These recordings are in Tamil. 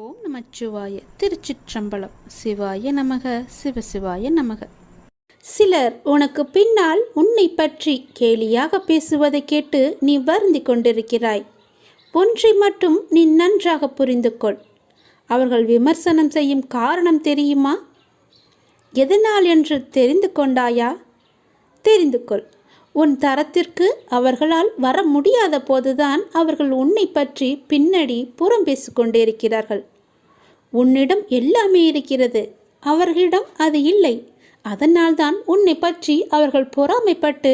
ஓம் நமச்சிவாய. திருச்சிற்றம்பலம். சிவாய நமக, சிவசிவாய நமக. சிலர் உனக்கு பின்னால் உன்னை பற்றி கேலியாக பேசுவதை கேட்டு நீ வருந்தி கொண்டிருக்கிறாய். ஒன்றை மட்டும் நீ நன்றாக புரிந்து கொள். அவர்கள் விமர்சனம் செய்யும் காரணம் தெரியுமா? எதனால் என்று தெரிந்து கொண்டாயா? தெரிந்து கொள். உன் தரத்திற்கு அவர்களால் வர முடியாத போதுதான் அவர்கள் உன்னை பற்றி பின்னடி புறம் பேசிக்கொண்டிருக்கிறார்கள். உன்னிடம் எல்லாமே இருக்கிறது, அவர்களிடம் அது இல்லை. அதனால்தான் உன்னை பற்றி அவர்கள் பொறாமைப்பட்டு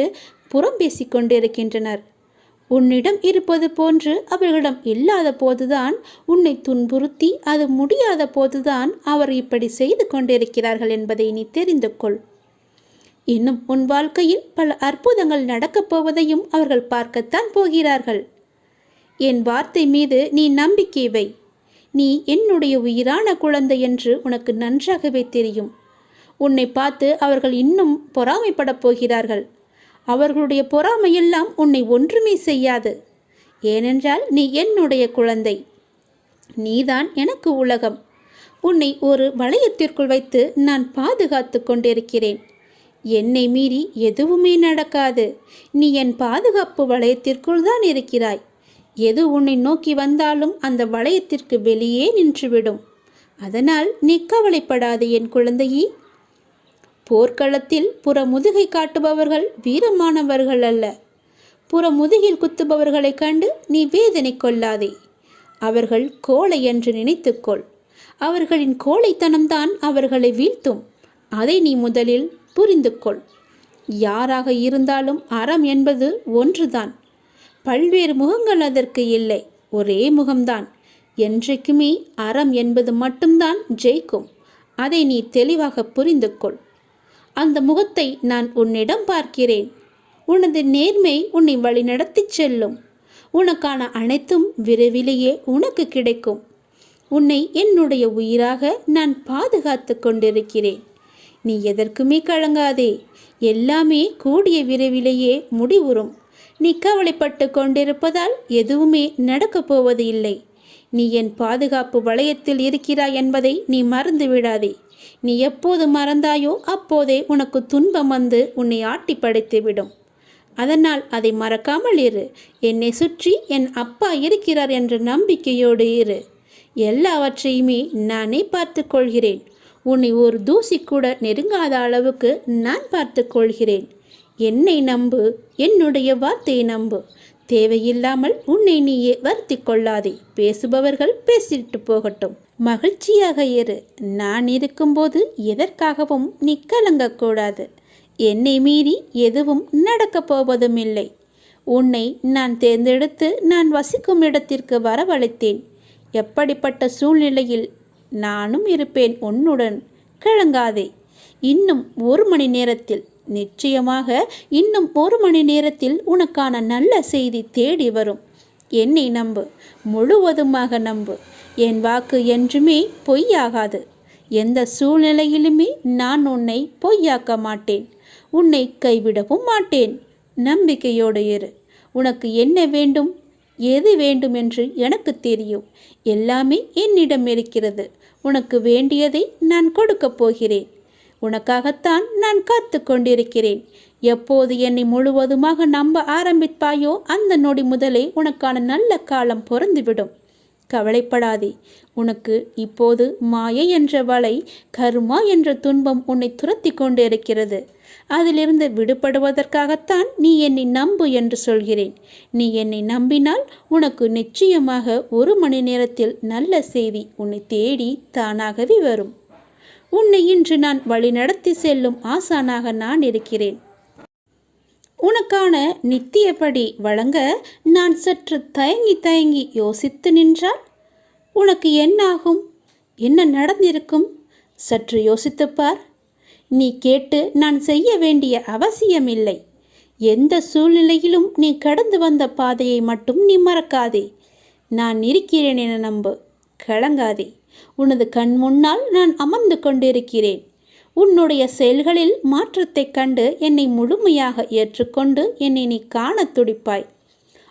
புறம் பேசிக்கொண்டிருக்கின்றனர். உன்னிடம் இருப்பது போன்று அவர்களிடம் இல்லாத போதுதான் உன்னை துன்புறுத்தி அது முடியாத போதுதான் அவர் இப்படி செய்து கொண்டிருக்கிறார்கள் என்பதை நீ தெரிந்து கொள். இன்னும் உன் வாழ்க்கையில் பல அற்புதங்கள் நடக்கப் போவதையும் அவர்கள் பார்க்கத்தான் போகிறார்கள். என் வார்த்தை மீது நீ நம்பிக்கை வை. நீ என்னுடைய உயிரான குழந்தை என்று உனக்கு நன்றாகவே தெரியும். உன்னை பார்த்து அவர்கள் இன்னும் பொறாமைப்படப் போகிறார்கள். அவர்களுடைய பொறாமையெல்லாம் உன்னை ஒன்றுமே செய்யாது. ஏனென்றால் நீ என்னுடைய குழந்தை. நீதான் எனக்கு உலகம். உன்னை ஒரு வளையத்திற்குள் வைத்து நான் பாதுகாத்து கொண்டிருக்கிறேன். என்னை மீறி எதுவுமே நடக்காது. நீ என் பாதுகாப்பு வளையத்திற்குள் தான் இருக்கிறாய். எது உன்னை நோக்கி வந்தாலும் அந்த வளையத்திற்கு வெளியே நின்றுவிடும். அதனால் நீ கவலைப்படாது என் குழந்தையே. போர்க்களத்தில் புறமுதுகை காட்டுபவர்கள் வீரமானவர்கள் அல்ல. புறமுதுகில் குத்துபவர்களை கண்டு நீ வேதனை கொள்ளாதே. அவர்கள் கோழை என்று நினைத்துக்கொள். அவர்களின் கோழைத்தனம்தான் அவர்களை வீழ்த்தும். அதை நீ முதலில் புரிந்து கொள். யாராக இருந்தாலும் அறம் என்பது ஒன்றுதான். பல்வேறு முகங்கள் அதற்கு இல்லை, ஒரே முகம்தான். என்றைக்குமே அறம் என்பது மட்டும்தான் ஜெயிக்கும். அதை நீ தெளிவாக புரிந்து கொள். அந்த முகத்தை நான் உன்னிடம் பார்க்கிறேன். உனது நேர்மை உன்னை வழிநடத்தி செல்லும். உனக்கான அனைத்தும் விரைவிலேயே உனக்கு கிடைக்கும். உன்னை என்னுடைய உயிராக நான் பாதுகாத்து கொண்டிருக்கிறேன். நீ எதற்குமே கலங்காதே. எல்லாமே கூடிய விரைவிலேயே முடிவுறும். நீ கவலைப்பட்டு கொண்டிருப்பதால் எதுவுமே நடக்கப் போவது இல்லை. நீ என் பாதுகாப்பு வளையத்தில் இருக்கிறாய் என்பதை நீ மறந்து விடாதே. நீ எப்போது மறந்தாயோ அப்போதே உனக்கு துன்பம் வந்து உன்னை ஆட்டி படைத்துவிடும். அதனால் அதை மறக்காமல் இரு. என்னை சுற்றி என் அப்பா இருக்கிறார் என்ற நம்பிக்கையோடு இரு. எல்லாவற்றையுமே நானே பார்த்து கொள்கிறேன். உன்னை ஒரு தூசி கூட நெருங்காத அளவுக்கு நான் பார்த்து கொள்கிறேன். என்னை நம்பு, என்னுடைய வார்த்தையை நம்பு. தேவையில்லாமல் உன்னை நீயே வருத்தி கொள்ளாதே. பேசுபவர்கள் பேசிட்டு போகட்டும். மகிழ்ச்சியாக இரு. நான் இருக்கும்போது எதற்காகவும் நீ கலங்கக்கூடாது. என்னை மீறி எதுவும் நடக்கப் போவதும் இல்லை. உன்னை நான் தேர்ந்தெடுத்து நான் வசிக்கும் இடத்திற்கு வரவழைத்தேன். எப்படிப்பட்ட சூழ்நிலையில் நானும் இருப்பேன் உன்னுடன். கலங்காதே. இன்னும் 1 மணி நேரத்தில், நிச்சயமாக இன்னும் 1 மணி நேரத்தில் உனக்கான நல்ல செய்தி தேடி வரும். என்னை நம்பு, முழுவதுமாக நம்பு. என் வாக்கு என்றுமே பொய்யாகாது. எந்த சூழ்நிலையிலுமே நான் உன்னை பொய்யாக்க மாட்டேன். உன்னை கைவிடவும் மாட்டேன். நம்பிக்கையோடு இரு. உனக்கு என்ன வேண்டும், எது வேண்டும் என்று எனக்கு தெரியும். எல்லாமே என்னிடம் இருக்கிறது. உனக்கு வேண்டியதை நான் கொடுக்கப் போகிறேன். உனக்காகத்தான் நான் காத்து கொண்டிருக்கிறேன். எப்போது என்னை முழுவதுமாக நம்ப ஆரம்பிப்பாயோ அந்த நொடி முதலே உனக்கான நல்ல காலம் பொருந்துவிடும். கவலைப்படாதே. உனக்கு இப்போது மாயை என்ற வலை, கர்மா என்ற துன்பம் உன்னை துரத்தி கொண்டிருக்கிறது. அதிலிருந்து விடுபடுவதற்காகத்தான் நீ என்னை நம்பு என்று சொல்கிறேன். நீ என்னை நம்பினால் உனக்கு நிச்சயமாக 1 மணி நேரத்தில் நல்ல செய்தி உன்னை தேடி தானாகவே வரும். உன்னை இன்று நான் வழிநடத்தி செல்லும் ஆசானாக நான் இருக்கிறேன். உனக்கான நித்தியப்படி வழங்க நான் சற்று தயங்கி யோசித்து நின்றால் உனக்கு என்னாகும்? என்ன நடந்திருக்கும்? சற்று யோசித்துப்பார். நீ கேட்டு நான் செய்ய வேண்டிய அவசியமில்லை. எந்த சூழ்நிலையிலும் நீ கடந்து வந்த பாதையை மட்டும் நீ மறக்காதே. நான் இருக்கிறேன் என நம்பு. கலங்காதே. உனது கண் முன்னால் நான் அமர்ந்து கொண்டிருக்கிறேன். உன்னுடைய செயல்களில் மாற்றத்தைக் கண்டு என்னை முழுமையாக ஏற்றுக்கொண்டு என்னை நீ காண துடிப்பாய்.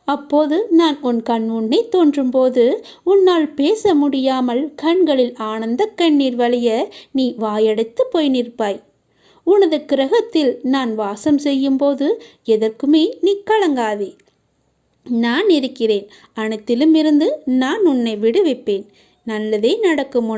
அப்போது நான் உன் கண் முன்னே தோன்றும்போது உன்னால் பேச முடியாமல் கண்களில் ஆனந்த கண்ணீர் வழிய நீ வாயடைத்து போய் நிற்பாய். உனது கிரகத்தில் நான் வாசம் செய்யும் போது எதற்குமே நீ கலங்காதே. நான் இருக்கிறேன். அனைத்திலும் இருந்து நான் உன்னை விடுவிப்பேன். நல்லதே நடக்கும்.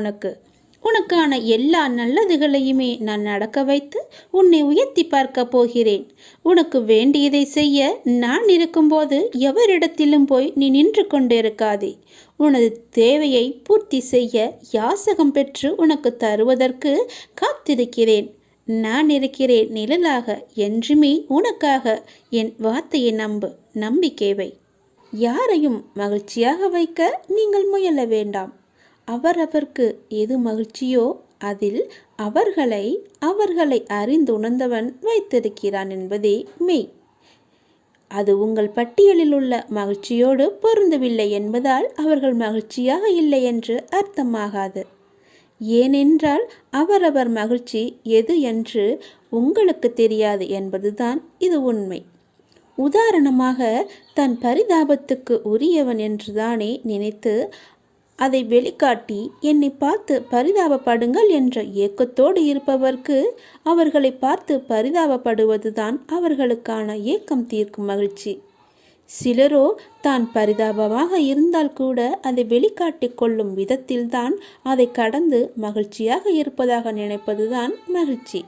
உனக்கான எல்லா நல்லதுகளையுமே நான் நடக்க வைத்து உன்னை உயர்த்தி பார்க்க போகிறேன். உனக்கு வேண்டியதை செய்ய நான் இருக்கும்போது எவரிடத்திலும் போய் நீ நின்று கொண்டிருக்காதே. உனது தேவையை பூர்த்தி செய்ய யாசகம் பெற்று உனக்கு தருவதற்கு காத்திருக்கிறேன். நான் இருக்கிறேன் நிழலாக. என்றுமே உனக்காக என் வார்த்தையை நம்பு. நம்பிக்கை வை. யாரையும் மகிழ்ச்சியாக வைக்க நீங்கள் முயல வேண்டாம். அவரவர்க்கு எது மகிழ்ச்சியோ அதில் அவர்களை அறிந்துணர்ந்தவன் வைத்திருக்கிறான் என்பதே மெய். அது உங்கள் பட்டியலில் உள்ள மகிழ்ச்சியோடு பொருந்தவில்லை என்பதால் அவர்கள் மகிழ்ச்சியாக இல்லை என்று அர்த்தமாகாது. ஏனென்றால் அவரவர் மகிழ்ச்சி எது என்று உங்களுக்கு தெரியாது என்பதுதான் இது உண்மை. உதாரணமாக, தன் பரிதாபத்துக்கு உரியவன் என்றுதானே நினைத்து அதை வெளிக்காட்டி என்னை பார்த்து பரிதாபப்படுங்கள் என்ற ஏக்கத்தோடு இருப்பவர்க்கு அவர்களை பார்த்து பரிதாபப்படுவதுதான் அவர்களுக்கான ஏக்கம் தீர்க்கும் மகிழ்ச்சி. சிலரோ தான் பரிதாபமாக இருந்தால் கூட அதை வெளிக்காட்டி கொள்ளும் விதத்தில்தான் அதை கடந்து மகிழ்ச்சியாக இருப்பதாக நினைப்பதுதான் மகிழ்ச்சி.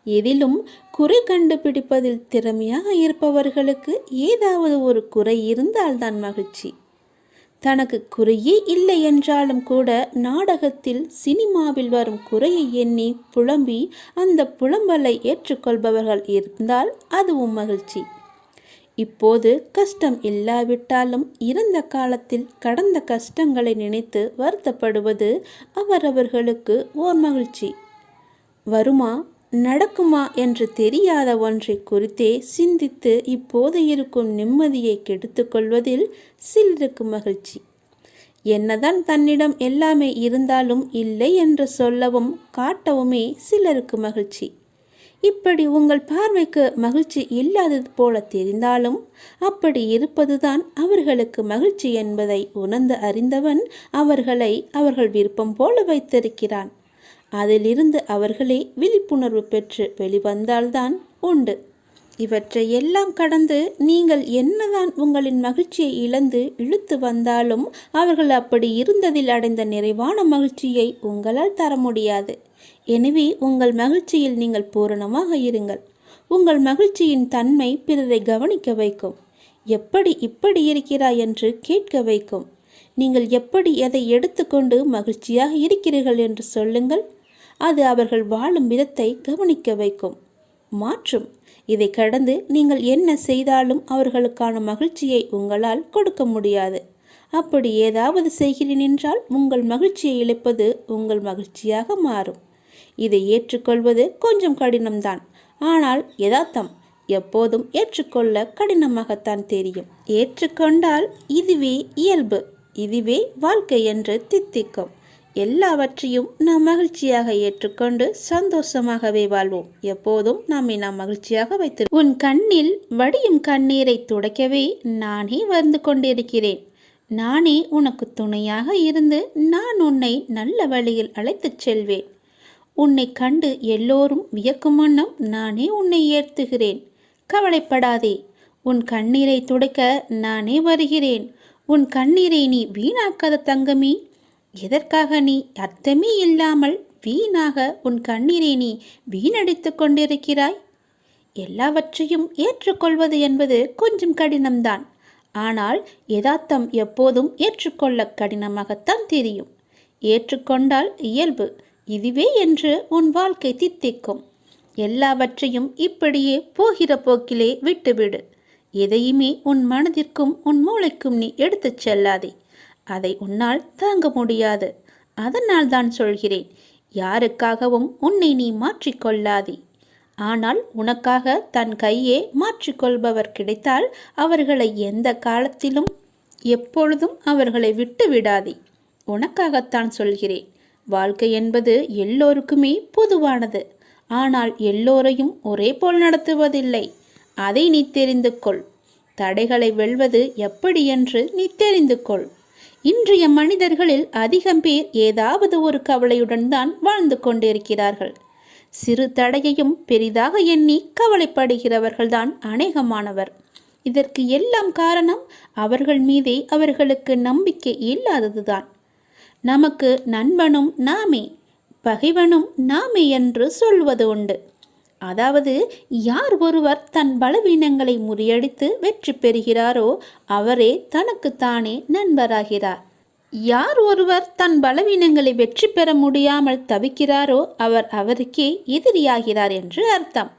எதிலும் குறை கண்டுபிடிப்பதில் திறமையாக இருப்பவர்களுக்கு ஏதாவது ஒரு குறை இருந்தால்தான் மகிழ்ச்சி. தனக்கு குறையே இல்லை என்றாலும் கூட நாடகத்தில் சினிமாவில் வரும் குறையை எண்ணி புலம்பி அந்த புலம்பலை ஏற்றுக்கொள்பவர்கள் இருந்தால் அதுவும் மகிழ்ச்சி. இப்போது கஷ்டம் இல்லாவிட்டாலும் இறந்த காலத்தில் கடந்த கஷ்டங்களை நினைத்து வருத்தப்படுவது அவரவர்களுக்கு ஓர் மகிழ்ச்சி. வருமா நடக்குமா என்று தெரியாத ஒன்றை குறித்தே சிந்தித்து இப்போது இருக்கும் நிம்மதியை கெடுத்து கொள்வதில் சிலருக்கு மகிழ்ச்சி. என்னதான் தன்னிடம் எல்லாமே இருந்தாலும் இல்லை என்று சொல்லவும் காட்டவுமே சிலருக்கு மகிழ்ச்சி. இப்படி உங்கள் பார்வைக்கு மகிழ்ச்சி இல்லாதது போல தெரிந்தாலும் அப்படி இருப்பதுதான் அவர்களுக்கு மகிழ்ச்சி என்பதை உணர்ந்து அறிந்தவன் அவர்களை அவர்கள் விருப்பம் போல வைத்திருக்கிறான். அதிலிருந்து அவர்களே விழிப்புணர்வு பெற்று வெளிவந்தால்தான் உண்டு. இவற்றை எல்லாம் கடந்து நீங்கள் என்னதான் உங்களின் மகிழ்ச்சியை இழுத்து வந்தாலும் அவர்கள் அப்படி இருந்ததில் அடைந்த நிறைவான மகிழ்ச்சியை உங்களால் தர முடியாது. எனவே உங்கள் மகிழ்ச்சியில் நீங்கள் பூரணமாக இருங்கள். உங்கள் மகிழ்ச்சியின் தன்மை பிறரை கவனிக்க வைக்கும். எப்படி இப்படி இருக்கிறாய் என்று கேட்க வைக்கும். நீங்கள் எப்படி எதை எடுத்துக்கொண்டு மகிழ்ச்சியாக இருக்கிறீர்கள் என்று சொல்லுங்கள். அது அவர்கள் வாழும் விதத்தை கவனிக்க வைக்கும், மாற்றும். இதை கடந்து நீங்கள் என்ன செய்தாலும் அவர்களுக்கான மகிழ்ச்சியை உங்களால் கொடுக்க முடியாது. அப்படி ஏதாவது செய்கிறேன் என்றால் உங்கள் மகிழ்ச்சியை இழப்பது உங்கள் மகிழ்ச்சியாக மாறும். இதை ஏற்றுக்கொள்வது கொஞ்சம் கடினம்தான். ஆனால் யதார்த்தம் எப்போதும் ஏற்றுக்கொள்ள கடினமாகத்தான் தெரியும். ஏற்றுக்கொண்டால் இதுவே இயல்பு, இதுவே வாழ்க்கை என்று தித்திக்கும். எல்லாவற்றையும் நாம் மகிழ்ச்சியாக ஏற்றுக்கொண்டு சந்தோஷமாகவே வாழ்வோம். எப்போதும் நம்மை நாம் மகிழ்ச்சியாக வைத்து. உன் கண்ணில் வடியும் கண்ணீரை துடைக்கவே நானே வந்து கொண்டிருக்கிறேன். நானே உனக்கு துணையாக இருந்து நான் உன்னை நல்ல வழியில் அழைத்துச் செல்வேன். உன்னை கண்டு எல்லோரும் வியக்கும் வண்ணம் நானே உன்னை ஏற்றுகிறேன். கவலைப்படாதே. உன் கண்ணீரை துடைக்க நானே வருகிறேன். உன் கண்ணீரை நீ வீணாக்காத தங்கமே. எதற்காக நீ அர்த்தமே இல்லாமல் வீணாக உன் கண்ணீரை நீ வீணடித்து கொண்டிருக்கிறாய்? எல்லாவற்றையும் ஏற்றுக்கொள்வது என்பது கொஞ்சம் கடினம்தான். ஆனால் யதார்த்தம் எப்போதும் ஏற்றுக்கொள்ள கடினமாகத்தான் தெரியும். ஏற்றுக்கொண்டால் இயல்பு, இதுவே என்று உன் வாழ்க்கை தித்திக்கும். எல்லாவற்றையும் இப்படியே போகிற போக்கிலே விட்டுவிடு. எதையுமே உன் மனதிற்கும் உன் மூளைக்கும் நீ எடுத்துச் செல்லாதே. அதை உன்னால் தாங்க முடியாது. அதனால் தான் சொல்கிறேன், யாருக்காகவும் உன்னை நீ மாற்றிக்கொள்ளாதே. ஆனால் உனக்காக தன் கையே மாற்றிக்கொள்பவர் கிடைத்தால் அவர்களை எந்த காலத்திலும் எப்பொழுதும் அவர்களை விட்டு விடாதே. உனக்காகத்தான் சொல்கிறேன். வாழ்க்கை என்பது எல்லோருக்குமே பொதுவானது. ஆனால் எல்லோரையும் ஒரே போல் நடத்துவதில்லை. அதை நீ தெரிந்து கொள். தடைகளை வெல்வது எப்படி என்று நீ தெரிந்து கொள். இன்றைய மனிதர்களில் அதிகம் பேர் ஏதாவது ஒரு கவலையுடன் தான் வாழ்ந்து கொண்டிருக்கிறார்கள். சிறு தடையையும் பெரிதாக எண்ணி கவலைப்படுகிறவர்கள்தான் அநேகமானவர். இதற்கு எல்லாம் காரணம் அவர்கள் மீதே அவர்களுக்கு நம்பிக்கை இல்லாததுதான். நமக்கு நண்பனும் நாமே, பகைவனும் நாமே என்று சொல்வது உண்டு. அதாவது யார் ஒருவர் தன் பலவீனங்களை முறியடித்து வெற்றி பெறுகிறாரோ அவரே தனக்குத்தானே நண்பராகிறார். யார் ஒருவர் தன் பலவீனங்களை வெற்றி பெற முடியாமல் தவிக்கிறாரோ அவர் அவருக்கே எதிரியாகிறார் என்று அர்த்தம்.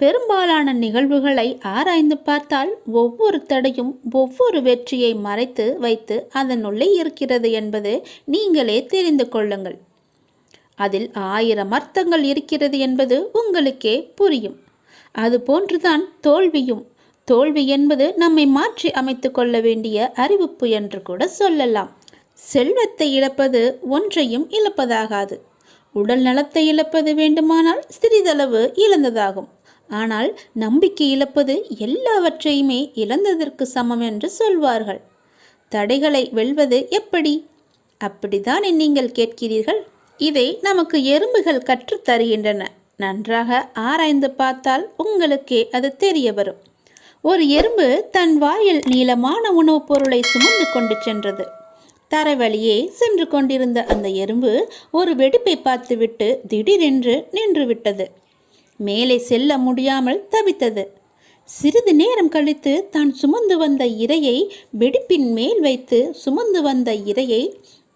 பெரும்பாலான நிகழ்வுகளை ஆராய்ந்து பார்த்தால் ஒவ்வொரு தடையும் ஒவ்வொரு வெற்றியை மறைத்து வைத்து அதனுள்ளே இருக்கிறது என்பது நீங்களே தெரிந்து கொள்ளுங்கள். அதில் 1000 அர்த்தங்கள் இருக்கிறது என்பது உங்களுக்கே புரியும். அதுபோன்றுதான் தோல்வியும். தோல்வி என்பது நம்மை மாற்றி அமைத்து கொள்ள வேண்டிய அறிவிப்பு என்று கூட சொல்லலாம். செல்வத்தை இழப்பது ஒன்றையும் இழப்பதாகாது. உடல் நலத்தை இழப்பது வேண்டுமானால் சிறிதளவு இழந்ததாகும். ஆனால் நம்பிக்கை இழப்பது எல்லாவற்றையுமே இழந்ததற்கு சமம் என்று சொல்வார்கள். தடைகளை வெல்வது எப்படி? அப்படித்தானே நீங்கள் கேட்கிறீர்கள். இதை நமக்கு எறும்புகள் கற்றுத் தருகின்றன. நன்றாக ஆராய்ந்து பார்த்தால் உங்களுக்கே அது தெரிய வரும். ஒரு எறும்பு தன் வாயில் நீளமான உணவுப் பொருளை சுமந்து கொண்டு சென்றது. தரைவழியே சென்று கொண்டிருந்த அந்த எறும்பு ஒரு வெடிப்பை பார்த்துவிட்டு திடீரென்று நின்று விட்டது. மேலே செல்ல முடியாமல் தவித்தது. சிறிது நேரம் கழித்து தான் சுமந்து வந்த இரையை வெடிப்பின் மேல் வைத்து சுமந்து வந்த இரையை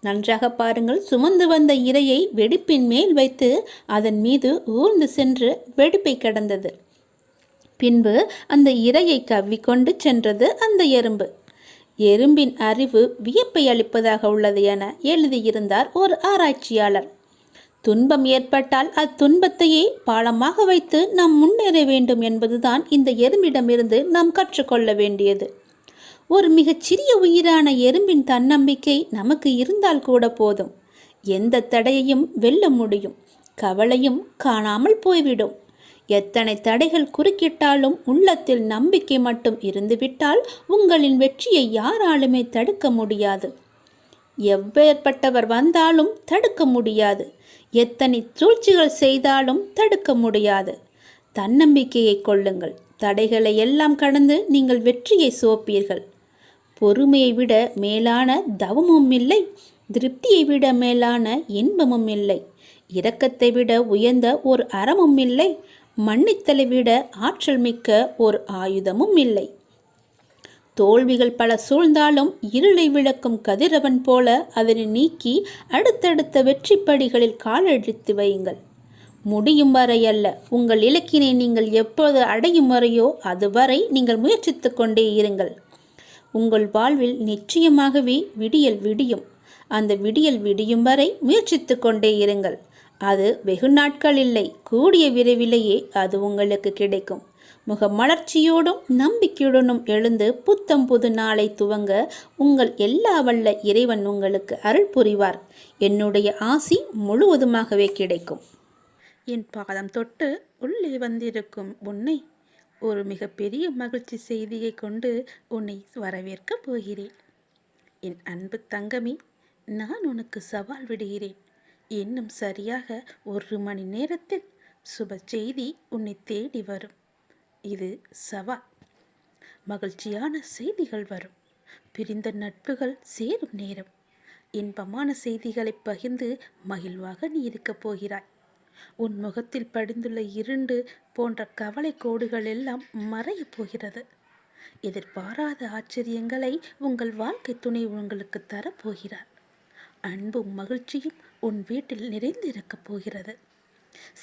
நன்றாக பாருங்கள், சுமந்து வந்த இரையை வெடிப்பின் மேல் வைத்து அதன் மீது ஊர்ந்து சென்று வெடிப்பை கடந்தது. பின்பு அந்த இரையை கவ்விக்கொண்டு சென்றது அந்த எறும்பு. எறும்பின் அறிவு வியப்பை அளிப்பதாக உள்ளது என எழுதியிருந்தார் ஒரு ஆராய்ச்சியாளர். துன்பம் ஏற்பட்டால் அத்துன்பத்தையே பாலமாக வைத்து நாம் முன்னேற வேண்டும் என்பதுதான் இந்த எறும்பிடமிருந்து நாம் கற்றுக்கொள்ள வேண்டியது. ஒரு மிகச்சிறிய உயிரான எறும்பின் தன்னம்பிக்கை நமக்கு இருந்தால் கூட போதும். எந்த தடையையும் வெல்ல முடியும். கவலையும் காணாமல் போய்விடும். எத்தனை தடைகள் குறுக்கிட்டாலும் உள்ளத்தில் நம்பிக்கை மட்டும் இருந்துவிட்டால் உங்களின் வெற்றியை யாராலுமே தடுக்க முடியாது. எவ்வேற்பட்டவர் வந்தாலும் தடுக்க முடியாது. எத்தனை சூழ்ச்சிகள் செய்தாலும் தடுக்க முடியாது. தன்னம்பிக்கையை கொள்ளுங்கள். தடைகளை எல்லாம் கடந்து நீங்கள் வெற்றியை சுவைப்பீர்கள். பொறுமையை விட மேலான தவமும் இல்லை. திருப்தியை விட மேலான இன்பமும் இல்லை. இரக்கத்தை விட உயர்ந்த ஒரு அறமும் இல்லை. மன்னித்தலை விட ஆற்றல் மிக்க ஒரு ஆயுதமும் இல்லை. தோல்விகள் பல சூழ்ந்தாலும் இருளை விளக்கும் கதிரவன் போல அதனை நீக்கி அடுத்தடுத்த வெற்றி படிகளில் காலெடுத்து வையுங்கள். முடியும் வரை அல்ல, உங்கள் இலக்கினை நீங்கள் எப்போது அடையும் வரையோ அதுவரை நீங்கள் முயற்சித்து கொண்டே இருங்கள். உங்கள் வாழ்வில் நிச்சயமாகவே விடியல் விடியும். அந்த விடியல் விடியும் வரை முயற்சித்து கொண்டே இருங்கள். அது வெகு நாட்கள் இல்லை, கூடிய விரைவிலேயே அது உங்களுக்கு கிடைக்கும். முகமலர்ச்சியோடும் நம்பிக்கையுடனும் எழுந்து புத்தம் புது நாளை துவங்க உங்கள் எல்லா வல்ல இறைவன் உங்களுக்கு அருள் புரிவார். என்னுடைய ஆசி முழுவதுமாகவே கிடைக்கும். என் பாதம் தொட்டு உள்ளே வந்திருக்கும் உன்னை ஒரு மிகப்பெரிய மகிழ்ச்சி செய்தியை கொண்டு உன்னை வரவேற்கப் போகிறேன். என் அன்பு தங்கமே, நான் உனக்கு சவால் விடுகிறேன். இன்னும் சரியாக 1 மணி நேரத்தில் சுப செய்தி உன்னை தேடி வரும். இது சவால். மகிழ்ச்சியான செய்திகள் வரும். பிரிந்த நட்புகள் சேரும் நேரம். இன்பமான செய்திகளை பகிர்ந்து மகிழ்வாக நீ இருக்கப் போகிறாய். உன் முகத்தில் படிந்துள்ள இருண்டு போன்ற கவலை கோடுகள் எல்லாம் மறையப் போகிறது. எதிர்பாராத ஆச்சரியங்களை உங்கள் வாழ்க்கை துணை உங்களுக்கு தரப்போகிறார். அன்பும் மகிழ்ச்சியும் உன் வீட்டில் நிறைந்திருக்கப் போகிறது.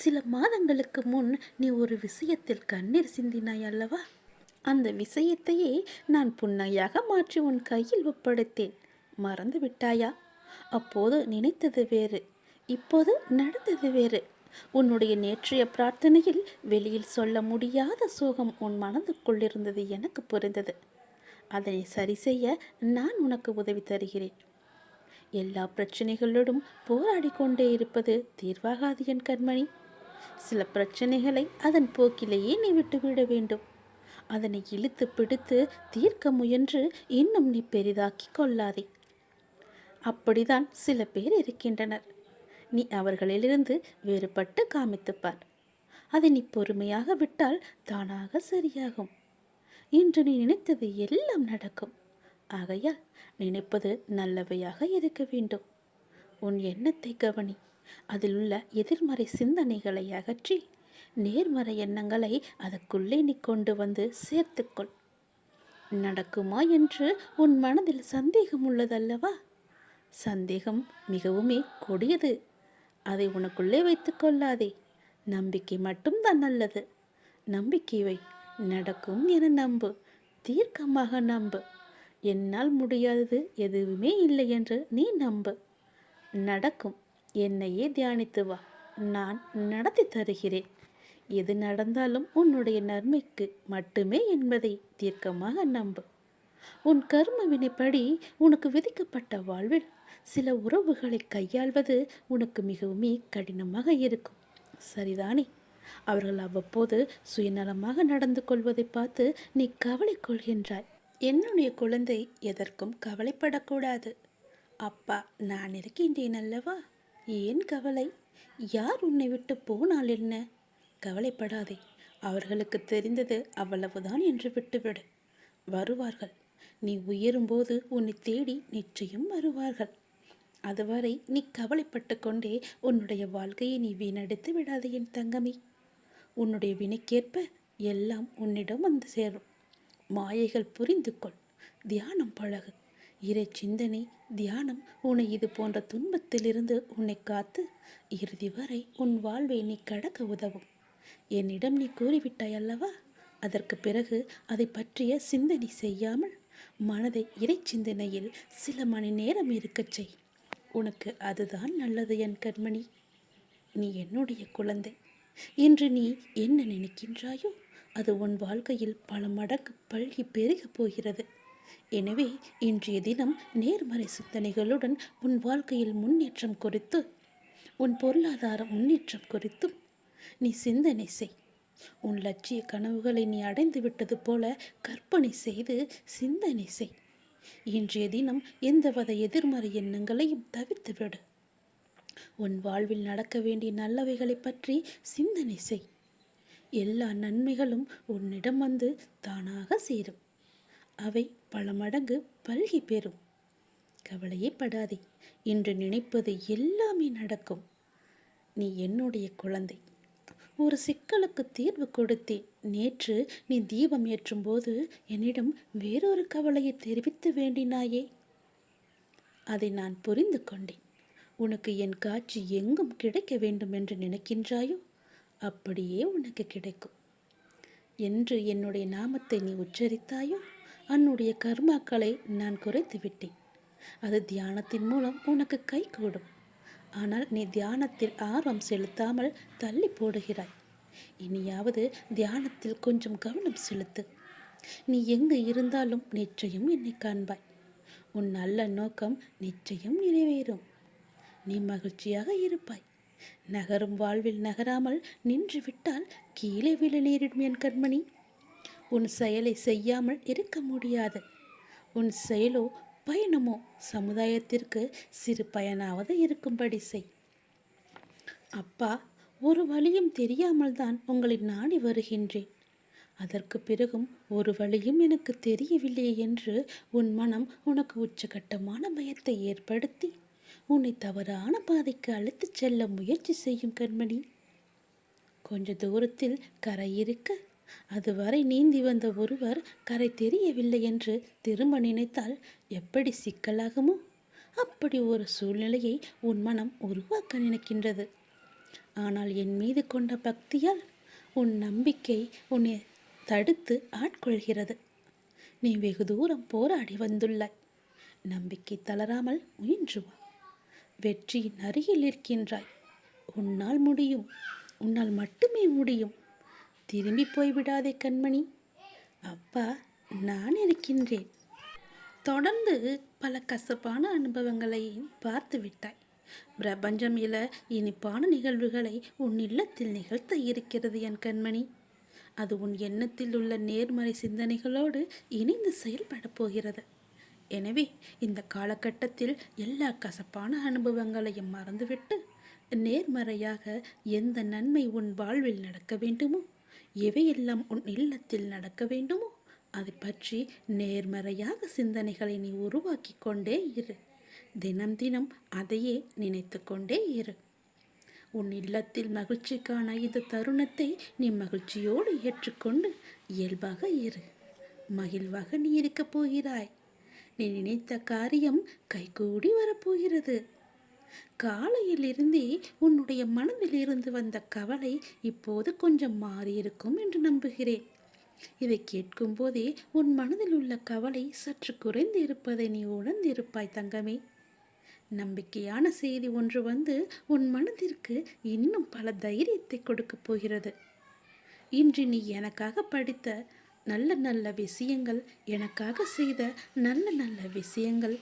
சில மாதங்களுக்கு முன் நீ ஒரு விஷயத்தில் கண்ணீர் சிந்தினாய் அல்லவா? அந்த விஷயத்தையே நான் புன்னையாக மாற்றி உன் கையில் ஒப்படைத்தேன். மறந்து விட்டாயா? அப்போது நினைத்தது வேறு, இப்போது நடந்தது வேறு. உன்னுடைய நேற்றைய பிரார்த்தனையில் வெளியில் சொல்ல முடியாத சோகம் உன் மனதுக்குள் இருந்தது எனக்கு புரிந்தது. அதனை சரி செய்ய நான் உனக்கு உதவி தருகிறேன். எல்லா பிரச்சனைகளோடும் போராடி கொண்டே இருப்பது தீர்வாகாது என் கண்மணி. சில பிரச்சனைகளை அதன் போக்கிலேயே நீ விட்டுவிட வேண்டும். அதனை இழுத்து பிடித்து தீர்க்க முயன்று இன்னும் நீ பெரிதாக்கி கொள்ளாதே. அப்படிதான் சில பேர் இருக்கின்றனர். நீ அவர்களிலிருந்து வேறுபட்டு காமித்துப்பார். அதை நீ பொறுமையாக விட்டால் தானாக சரியாகும். இன்று நீ நினைத்தது எல்லாம் நடக்கும். ஆகையால் நினைப்பது நல்லவையாக இருக்க வேண்டும். உன் எண்ணத்தை கவனி. அதில் உள்ள எதிர்மறை சிந்தனைகளை அகற்றி நேர்மறை எண்ணங்களை அதற்குள்ளே நீ கொண்டு வந்து சேர்த்துக்கொள். நடக்குமா என்று உன் மனதில் சந்தேகம் உள்ளதல்லவா? சந்தேகம் மிகவுமே கொடியது. அதை உனக்குள்ளே வைத்து கொள்ளாதே. நம்பிக்கை மட்டும்தான் நல்லது. நம்பிக்கை வை. நடக்கும் என நம்பு. தீர்க்கமாக நம்பு. என்னால் முடியாதது எதுவுமே இல்லை என்று நீ நம்பு. நடக்கும். என்னையே தியானித்து வா. நான் நடத்தி தருகிறேன். எது நடந்தாலும் உன்னுடைய நன்மைக்கு மட்டுமே என்பதை தீர்க்கமாக நம்பு. உன் கர்ம வினைப்படி உனக்கு விதிக்கப்பட்ட வாழ்வில் சில உறவுகளை கையாள்வது உனக்கு மிகவும் கடினமாக இருக்கும். சரிதானே? அவர்கள் அவ்வப்போது சுயநலமாக நடந்து கொள்வதை பார்த்து நீ கவலை கொள்கின்றாய். என்னுடைய குழந்தை எதற்கும் கவலைப்படக்கூடாது. அப்பா நான் இருக்கின்றேன் அல்லவா? ஏன் கவலை? யார் உன்னை விட்டு போனால் என்ன? கவலைப்படாதே. அவர்களுக்கு தெரிந்தது அவ்வளவுதான் என்று விட்டுவிடு. வருவார்கள். நீ உயரும்போது உன்னை தேடி நிச்சயம் வருவார்கள். அதுவரை நீ கவலைப்பட்டு கொண்டே உன்னுடைய வாழ்க்கையை நீ வீணடித்து விடாதே என் தங்கமே. உன்னுடைய வினைக்கேற்ப எல்லாம் உன்னிடம் வந்து சேரும். மாயைகள் புரிந்து கொள். தியானம் பழகு. இறை சிந்தனை தியானம் உன்னை இது போன்ற துன்பத்திலிருந்து உன்னை காத்து இறுதி வரை உன் வாழ்வை நீ கடக்க உதவும். என்னிடம் நீ கூறிவிட்டாய் அல்லவா? அதற்கு பிறகு அதை பற்றிய சிந்தனை செய்யாமல் மனதை இறை சிந்தனையில் சில மணி நேரம் இருக்கச் செய். உனக்கு அதுதான் நல்லது என் கண்மணி. நீ என்னுடைய குழந்தை. இன்று நீ என்ன நினைக்கின்றாயோ அது உன் வாழ்க்கையில் பல மடங்கு பல்கி பெருகப் போகிறது. எனவே இன்றைய தினம் நேர்மறை சிந்தனைகளுடன் உன் வாழ்க்கையில் முன்னேற்றம் குறித்து, உன் பொருளாதார முன்னேற்றம் குறித்தும் நீ சிந்தனை செய். உன் லட்சிய கனவுகளை நீ அடைந்து விட்டது போல கற்பனை செய்து சிந்தனை செய். இன்றைய தினம் எந்தவித எதிர்மறை எண்ணங்களையும் தவிர்த்துவிடு. உன் வாழ்வில் நடக்க வேண்டிய நல்லவைகளை பற்றி சிந்தனை செய். எல்லா நன்மைகளும் உன்னிடம் வந்து தானாக சேரும். அவை பல மடங்கு பல்கி பெறும். கவலையே படாதே. இன்று நினைப்பது எல்லாமே நடக்கும். நீ என்னுடைய குழந்தை. ஒரு சிக்கலுக்கு தீர்வு கொடுத்தேன். நேற்று நீ தீபம் ஏற்றும் போது என்னிடம் வேறொரு கவலையை தெரிவித்து வேண்டினாயே. அதை நான் புரிந்து கொண்டேன். உனக்கு என் காட்சி எங்கும் கிடைக்க வேண்டும் என்று நினைக்கின்றாயோ அப்படியே உனக்கு கிடைக்கும். என்று என்னுடைய நாமத்தை நீ உச்சரித்தாயோ அன்னுடைய கர்மாக்களை நான் குறைத்து விட்டேன். அது தியானத்தின் மூலம் உனக்கு கைகூடும். ஆனால் நீ தியானத்தில் ஆர்வம் செலுத்தாமல் தள்ளி போடுகிறாய். இனியாவது தியானத்தில் கொஞ்சம் கவனம் செலுத்து. நீ எங்கு இருந்தாலும் நிச்சயம் என்னை காண்பாய். உன் நல்ல நோக்கம் நிச்சயம் நிறைவேறும். நீ மகிழ்ச்சியாக இருப்பாய். நகரும் வாழ்வில் நகராமல் நின்று விட்டால் கீழே விழ நேரிடும் என் கண்மணி. உன் செயலை செய்யாமல் இருக்க முடியாது. உன் செயலோ பயணமோ சமுதாயத்திற்கு சிறு பயனாவது இருக்கும்படி செய். அப்பா, ஒரு வழியும் தெரியாமல் தான் உங்களை நாடி வருகின்றேன். அதற்கு பிறகும் ஒரு வழியும் எனக்கு தெரியவில்லை என்று உன் மனம் உனக்கு உச்சகட்டமான பயத்தை ஏற்படுத்தி உன்னை தவறான பாதைக்கு அழைத்துச் செல்ல முயற்சி செய்யும் கண்மணி. கொஞ்ச தூரத்தில் கரை இருக்க அதுவரை நீந்தி வந்த ஒருவர் கரை தெரியவில்லை என்று திரும்ப நினைத்தால் எப்படி சிக்கலாகுமோ அப்படி ஒரு சூழ்நிலையை உன் மனம் உருவாக்க நினைக்கின்றது. ஆனால் என் மீது கொண்ட பக்தியால் உன் நம்பிக்கை உன்னை தடுத்து ஆட்கொள்கிறது. நீ வெகு தூரம் போராடி வந்துள்ளாய். நம்பிக்கை தளராமல் முயன்று வா. வெற்றியின் அருகில் இருக்கின்றாய். உன்னால் முடியும். உன்னால் மட்டுமே முடியும். திரும்பி போய்விடாதே கண்மணி. அப்பா நான் இருக்கின்றேன். தொடர்ந்து பல கசப்பான அனுபவங்களை பார்த்து விட்டாய். பிரபஞ்சம் இனிப்பான நிகழ்வுகளை உன் இல்லத்தில் நிகழ்த்த இருக்கிறது என் கண்மணி. அது உன் எண்ணத்தில் உள்ள நேர்மறை சிந்தனைகளோடு இணைந்து செயல்பட போகிறது. எனவே இந்த காலகட்டத்தில் எல்லா கசப்பான அனுபவங்களையும் மறந்துவிட்டு நேர்மறையாக எந்த நன்மை உன் வாழ்வில் நடக்க வேண்டுமோ, எவையெல்லாம் உன் இல்லத்தில் நடக்க வேண்டுமோ அதை பற்றி நேர்மறையாக சிந்தனைகளை நீ உருவாக்கி கொண்டே இரு. தினம் தினம் அதையே நினைத்து கொண்டே இரு. உன் இல்லத்தில் மகிழ்ச்சிக்கான இந்த தருணத்தை நீ மகிழ்ச்சியோடு ஏற்றுக்கொண்டு இயல்பாக இரு. மகிழ்வாக நீ இருக்கப் போகிறாய். நீ நினைத்த காரியம் கைகூடி வரப்போகிறது. காலையிலிருந்தே உன்னுடைய மனதில் இருந்து வந்த கவலை இப்போது கொஞ்சம் மாறியிருக்கும் என்று நம்புகிறேன். இதை கேட்கும் போதே உன் மனதில் உள்ள கவலை சற்று குறைந்து இருப்பதை நீ உணர்ந்திருப்பாய் தங்கமே. நம்பிக்கையான செய்தி ஒன்று வந்து உன் மனதிற்கு இன்னும் பல தைரியத்தை கொடுக்கப் போகிறது. இன்று நீ எனக்காக படித்த நல்ல நல்ல விஷயங்கள், எனக்காக செய்த நல்ல நல்ல விஷயங்கள்,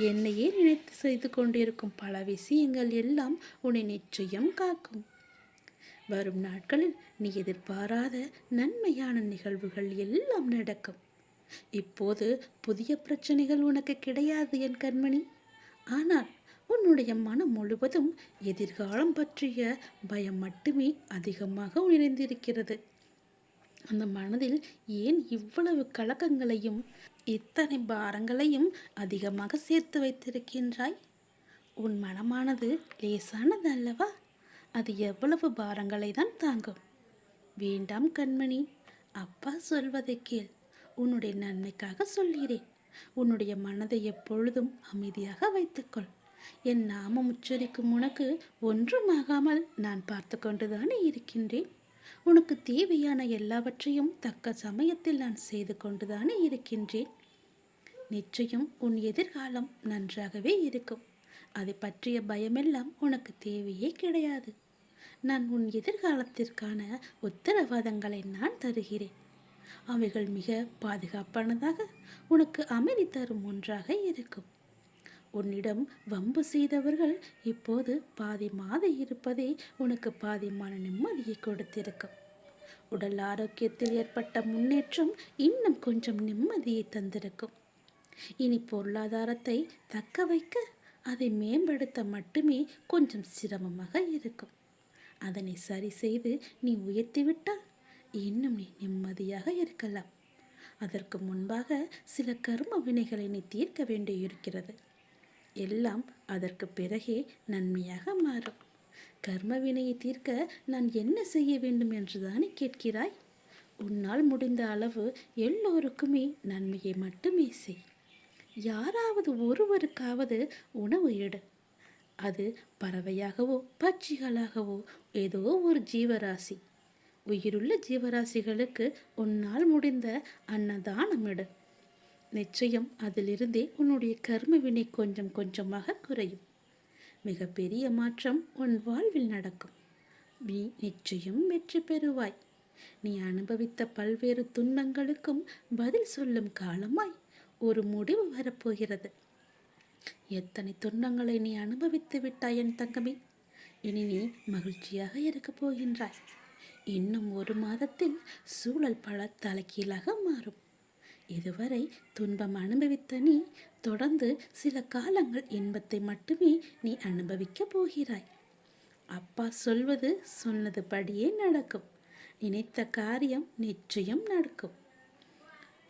என்னையே நினைத்து செய்து கொண்டிருக்கும் பல விஷயங்கள் எல்லாம் உன்னை நிச்சயம் காக்கும். வரும் நாட்களில் நீ எதிர்பாராத நன்மையான நிகழ்வுகள் எல்லாம் நடக்கும். இப்போது புதிய பிரச்சனைகள் உனக்கு கிடையாது என் கண்மணி. ஆனால் உன்னுடைய மனம் முழுவதும் எதிர்காலம் பற்றிய பயம் மட்டுமே அதிகமாக நிறைந்திருக்கிறது. அந்த மனதில் ஏன் இவ்வளவு கலக்கங்களையும் இத்தனை பாரங்களையும் அதிகமாக சேர்த்து வைத்திருக்கின்றாய்? உன் மனமானது லேசானது அல்லவா? அது எவ்வளவு பாரங்களை தான் தாங்கும். வேண்டாம் கண்மணி, அப்பா சொல்வதை கேள். உன்னுடைய நன்மைக்காக சொல்கிறேன். உன்னுடைய மனதை எப்பொழுதும் அமைதியாக வைத்துக்கொள். என் நாமம் உச்சரிக்கும் உனக்கு ஒன்றுமாகாமல் நான் பார்த்து கொண்டுதானே இருக்கின்றேன். உனக்கு தேவையான எல்லாவற்றையும் தக்க சமயத்தில் நான் செய்து கொண்டுதானே இருக்கின்றேன். நிச்சயம் உன் எதிர்காலம் நன்றாகவே இருக்கும். அதை பற்றிய பயமெல்லாம் உனக்கு தேவையே கிடையாது. நான் உன் எதிர்காலத்திற்கான உத்தரவாதங்களை நான் தருகிறேன். அவைகள் மிக பாதுகாப்பானதாக உனக்கு அமைதி தரும் ஒன்றாக இருக்கும். உன்னிடம் வம்பு செய்தவர்கள் இப்போது பாதி மாத இருப்பதே உனக்கு பாதி மன நிம்மதியை கொடுத்திருக்கும். உடல் ஆரோக்கியத்தில் ஏற்பட்ட முன்னேற்றம் இன்னும் கொஞ்சம் நிம்மதியை தந்திருக்கும். இனி பொருளாதாரத்தை தக்க வைக்க, அதை மேம்படுத்த மட்டுமே கொஞ்சம் சிரமமாக இருக்கும். அதனை சரி செய்து நீ உயர்த்திவிட்டால் இன்னும் நீ நிம்மதியாக இருக்கலாம். அதற்கு முன்பாக சில கர்ம வினைகளை நீ தீர்க்க வேண்டியிருக்கிறது. எல்லாம் அதற்கு பிறகே நன்மையாக மாறும். கர்ம வினையை தீர்க்க நான் என்ன செய்ய வேண்டும் என்றுதானே கேட்கிறாய்? உன்னால் முடிந்த அளவு எல்லோருக்குமே நன்மையை மட்டுமே செய். யாராவது ஒருவருக்காவது உணவு எடு. அது பறவையாகவோ பட்சிகளாகவோ ஏதோ ஒரு ஜீவராசி. உயிருள்ள ஜீவராசிகளுக்கு உன்னால் முடிந்த அன்னதானம் எடு. நிச்சயம் அதிலிருந்தே உன்னுடைய கர்ம வினை கொஞ்சம் கொஞ்சமாக குறையும். மிகப்பெரிய மாற்றம் உன் வாழ்வில் நடக்கும். நீ நிச்சயம் வெற்றி பெறுவாய். நீ அனுபவித்த பல்வேறு துன்பங்களுக்கும் பதில் சொல்லும் காலமாய் ஒரு முடிவு வரப்போகிறது. எத்தனை துன்பங்களை நீ அனுபவித்து விட்டாய் என் தங்கமே. இனி நீ மகிழ்ச்சியாக இருக்கப் போகின்றாய். இன்னும் ஒரு மாதத்தில் சூழல் பல தலைகீழாக மாறும். இதுவரை துன்பம் அனுபவித்த நீ தொடர்ந்து சில காலங்கள் இன்பத்தை மட்டுமே நீ அனுபவிக்கப் போகிறாய். அப்பா சொல்வது சொன்னது படியே நடக்கும். நினைத்த காரியம் நிச்சயம் நடக்கும்.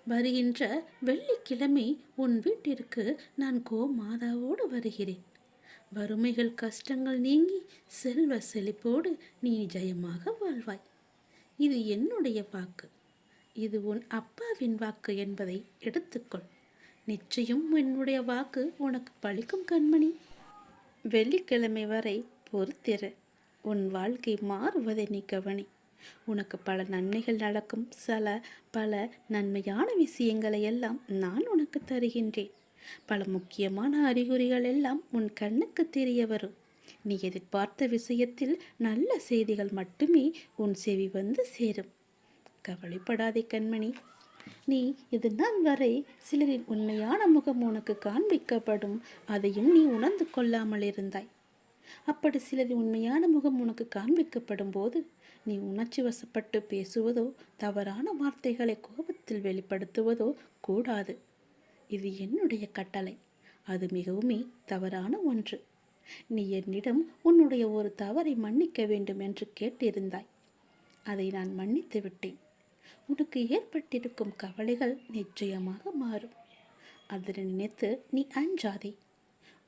வருகின்ற வெள்ளிக்கிழமை உன் வீட்டிற்கு நான் கோமாதாவோடு வருகிறேன். வறுமைகள் கஷ்டங்கள் நீங்கி செல்வ செழிப்போடு நீ ஜெயமாக வாழ்வாய். இது என்னுடைய வாக்கு. இது உன் அப்பாவின் வாக்கு என்பதை எடுத்துக்கொள். நிச்சயம் என்னுடைய வாக்கு உனக்கு பலிக்கும் கண்மணி. வெள்ளிக்கிழமை வரை பொறுத்திரு. உன் வாழ்க்கை மாறுவதை நீ கவனி. உனக்கு பல நன்மைகள் நடக்கும். பல நன்மையான விஷயங்களை எல்லாம் நான் உனக்கு தருகின்றேன். பல முக்கியமான அறிகுறிகள் எல்லாம் உன் கண்ணுக்கு தெரிய வரும். நீ எதிர்பார்த்த விஷயத்தில் நல்ல செய்திகள் மட்டுமே உன் செவி வந்து சேரும். கவலைப்படாதே கண்மணி. நீ இது நாள் வரை சிலரின் உண்மையான முகம் உனக்கு காண்பிக்கப்படும். அதையும் நீ உணர்ந்து கொள்ளாமல் இருந்தாய். அப்படி சிலது உண்மையான முகம் உனக்கு காண்பிக்கப்படும் போது நீ உணர்ச்சி வசப்பட்டு பேசுவதோ தவறான வார்த்தைகளை கோபத்தில் வெளிப்படுத்துவதோ கூடாது. இது என்னுடைய கட்டளை. அது மிகவுமே தவறான ஒன்று. நீ என்னிடம் உன்னுடைய ஒரு தவறை மன்னிக்க வேண்டும் என்று கேட்டிருந்தாய். அதை நான் மன்னித்து விட்டேன். உனக்கு ஏற்பட்டிருக்கும் கவலைகள் நிச்சயமாக மாறும். அதனை நினைத்து நீ அஞ்சாதே.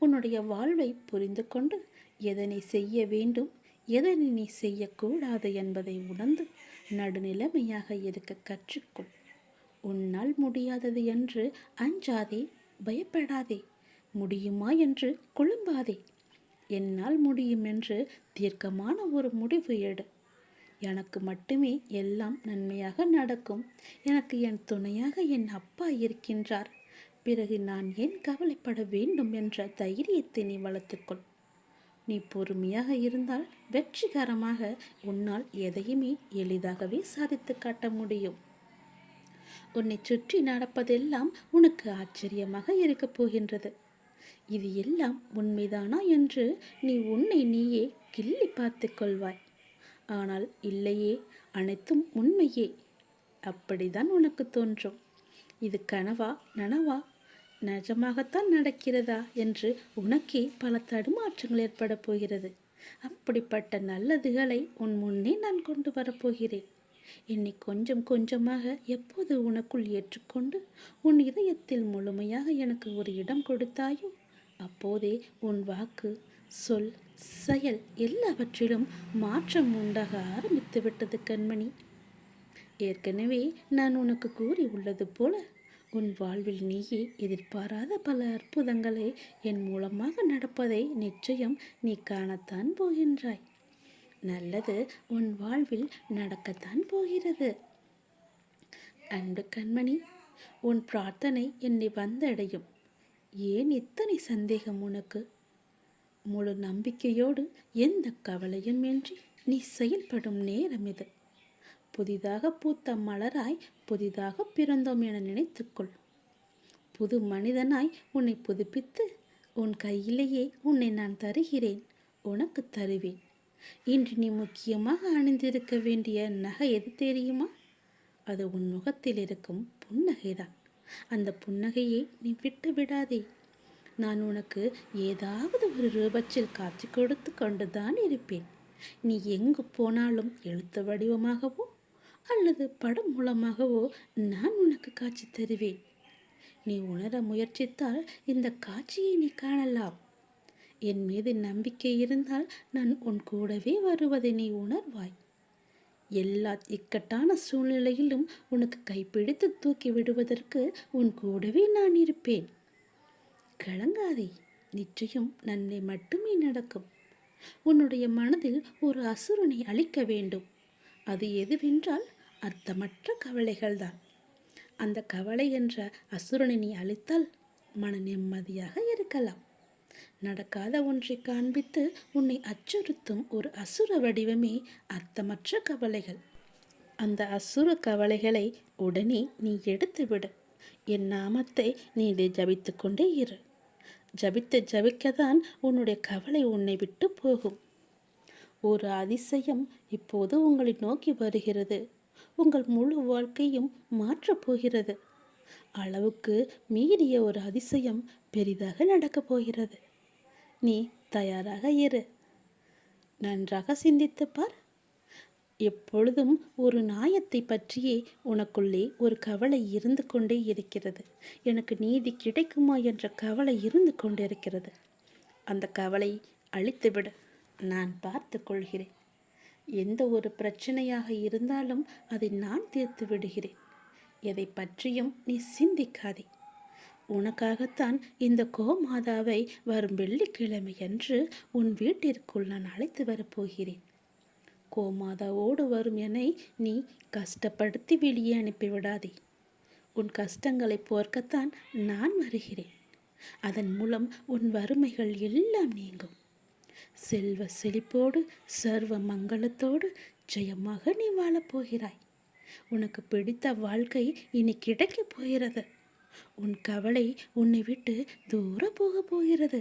உன்னுடைய வாழ்வை புரிந்து கொண்டு எதனை செய்ய வேண்டும், எதனை நீ செய்யக்கூடாது என்பதை உணர்ந்து நடுநிலைமையாக இருக்க கற்றுக்கொள். உன்னால் முடியாதது என்று அஞ்சாதே, பயப்படாதே. முடியுமா என்று குழம்பாதே. என்னால் முடியும் என்று தீர்க்கமான ஒரு முடிவு எடு. எனக்கு மட்டுமே எல்லாம் நன்மையாக நடக்கும். எனக்கு என் துணையாக என் அப்பா இருக்கின்றார். பிறகு நான் ஏன் கவலைப்பட வேண்டும் என்ற தைரியத்தை நீ வளர்த்துக்கொள். நீ பொறுமையாக இருந்தால் வெற்றிகரமாக உன்னால் எதையுமே எளிதாகவே சாதித்து காட்ட முடியும். உன்னை சுற்றி நடப்பதெல்லாம் உனக்கு ஆச்சரியமாக இருக்கப் போகின்றது. இது எல்லாம் உண்மைதானா என்று நீ உன்னை நீயே கிள்ளி பார்த்து கொள்வாய். ஆனால் இல்லையே, அனைத்தும் உண்மையே. அப்படிதான் உனக்கு தோன்றும். இது கனவா நனவா, நிஜமாகத்தான் நடக்கிறதா என்று உனக்கே பல தடுமாற்றங்கள் ஏற்பட போகிறது. அப்படிப்பட்ட நல்லதுகளை உன் முன்னே நான் கொண்டு வரப்போகிறேன். என்னை கொஞ்சம் கொஞ்சமாக எப்போது உனக்குள் ஏற்றுக்கொண்டு உன் இதயத்தில் முழுமையாக எனக்கு ஒரு இடம் கொடுத்தாயோ அப்போதே உன் வாக்கு, சொல், செயல் எல்லாவற்றிலும் மாற்றம் உண்டாக ஆரம்பித்து விட்டது கண்மணி. ஏற்கனவே நான் உனக்கு கூறி உள்ளது போல உன் வாழ்வில் நீயே எதிர்பாராத பல அற்புதங்களை என் மூலமாக நடப்பதை நிச்சயம் நீ காணத்தான் போகின்றாய். நல்லது உன் வாழ்வில் நடக்கத்தான் போகிறது. அன்பு கண்மணி, உன் பிரார்த்தனை என்னை வந்தடையும். ஏன் இத்தனை சந்தேகம் உனக்கு? முழு நம்பிக்கையோடு எந்த கவலையும் இன்றி நீ செயல்படும் நேரம் இது. புதிதாக பூத்த மலராய் புதிதாக பிறந்தோம் என நினைத்துக்கொள். புது மனிதனாய் உன்னை புதுப்பித்து உன் கையிலேயே உன்னை நான் தருகிறேன், உனக்கு தருவேன். இன்று நீ முக்கியமாக அணிந்திருக்க வேண்டிய நகை எது தெரியுமா? அது உன் முகத்தில் இருக்கும் புன்னகைதான். அந்த புன்னகையை நீ விட்டு விடாதே. நான் உனக்கு ஏதாவது ஒரு ரூபத்தில் காட்சி கொடுத்து கொண்டுதான் இருப்பேன். நீ எங்கு போனாலும் எழுத்து வடிவமாகவோ அல்லது படம் மூலமாகவோ நான் உனக்கு காட்சி தருவேன். நீ உணர முயற்சித்தால் இந்த காட்சியை நீ காணலாம். என் மீது நம்பிக்கை இருந்தால் நான் உன் கூடவே வருவதை நீ உணர்வாய். எல்லா இக்கட்டான சூழ்நிலையிலும் உனக்கு கைப்பிடித்து தூக்கி விடுவதற்கு உன் கூடவே நான் இருப்பேன். கலங்காதே, நிச்சயம் நன்மை மட்டுமே நடக்கும். உன்னுடைய மனதில் ஒரு அசுரனை அழிக்க வேண்டும். அது எதுவென்றால் அர்த்தமற்ற கவலைகள்தான். அந்த கவலை என்ற அசுரனை நீ அழித்தால் மன நிம்மதியாக இருக்கலாம். நடக்காத ஒன்றை காண்பித்து உன்னை அச்சுறுத்தும் ஒரு அசுர வடிவமே அர்த்தமற்ற கவலைகள். அந்த அசுர கவலைகளை உடனே நீ எடுத்துவிடு. என் நாமத்தை நீ ஜபித்து கொண்டே இரு. ஜபிக்கத்தான் உன்னுடைய கவலை உன்னை விட்டு போகும். ஒரு அதிசயம் இப்போது உங்களை நோக்கி வருகிறது. உங்கள் முழு வாழ்க்கையும் மாற்றப் போகிறது. அளவுக்கு மீறிய ஒரு அதிசயம் பெரிதாக நடக்கப் போகிறது. நீ தயாராக இரு. நன்றாக சிந்தித்துப் பார். எப்பொழுதும் ஒரு நியாயத்தை பற்றியே உனக்குள்ளே ஒரு கவலை இருந்து கொண்டே இருக்கிறது. எனக்கு நீதி கிடைக்குமா என்ற கவலை இருந்து கொண்டிருக்கிறது. அந்த கவலை அழித்துவிடு. நான் பார்த்து கொள்கிறேன். எந்த ஒரு பிரச்சனையாக இருந்தாலும் அதை நான் தீர்த்து விடுகிறேன். எதை பற்றியும் நீ சிந்திக்காதே. உனக்காகத்தான் இந்த கோமாதாவை வரும் வெள்ளிக்கிழமையன்று உன் வீட்டிற்குள் நான் அழைத்து வரப்போகிறேன். கோமாதாவோடு வரும் என்னை நீ கஷ்டப்படுத்தி வெளியே அனுப்பிவிடாதே. உன் கஷ்டங்களை போர்க்கத்தான் நான் வருகிறேன். அதன் மூலம் உன் வறுமைகள் எல்லாம் நீங்கும். செல்வ செழிப்போடு சர்வ மங்களத்தோடு ஜெயமாக நீ வாழப்போகிறாய். உனக்கு பிடித்த வாழ்க்கை இனி கிடைக்கப் போகிறது. உன் கவலை உன்னை விட்டு தூர போக போகிறது.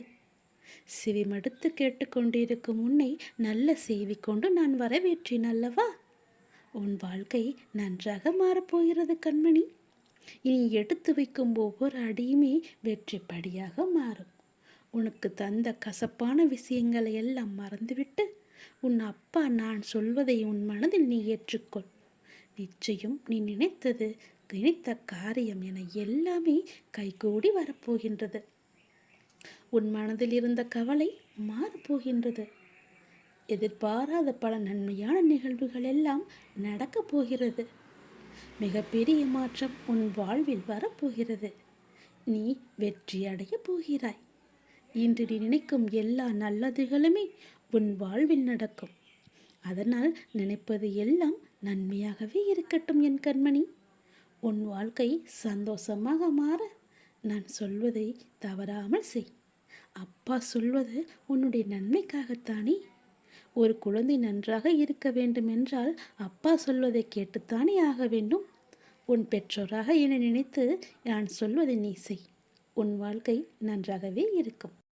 செவிமடுத்து கேட்டுக்கொண்டிருக்கும் உன்னை நல்ல செய்தி கொண்டு நான் வரவேற்றேன் அல்லவா? உன் வாழ்க்கை நன்றாக மாறப்போகிறது கண்மணி. இனி எடுத்து வைக்கும் ஒவ்வொரு அடியுமே வெற்றி படியாக மாறும். உனக்கு தந்த கசப்பான விஷயங்களை எல்லாம் மறந்துவிட்டு உன் அப்பா நான் சொல்வதை உன் மனதில் நீ ஏற்றுக்கொள். நிச்சயம் நீ நினைத்த காரியம் என எல்லாமே கைகூடி வரப்போகின்றது. உன் மனதில் இருந்த கவலை மாறப்போகின்றது. எதிர்பாராத பல நன்மையான நிகழ்வுகள் எல்லாம் நடக்கப் போகிறது. மிகப்பெரிய மாற்றம் உன் வாழ்வில் வரப்போகிறது. நீ வெற்றி அடையப் போகிறாய். இன்று நீ நினைக்கும் எல்லா நல்லதுகளுமே உன் வாழ்வில் நடக்கும். அதனால் நினைப்பது எல்லாம் நன்மையாகவே இருக்கட்டும் என் கண்மணி. உன் வாழ்க்கை சந்தோஷமாக மாற நான் சொல்வதை தவறாமல் செய். அப்பா சொல்வது உன்னுடைய நன்மைக்காகத்தானே. ஒரு குழந்தை நன்றாக இருக்க வேண்டும் என்றால் அப்பா சொல்வதை கேட்டுத்தானே ஆக வேண்டும். உன் பெற்றோராக என்னை நினைத்து நான் சொல்வதை நீ செய். உன் வாழ்க்கை நன்றாகவே இருக்கும்.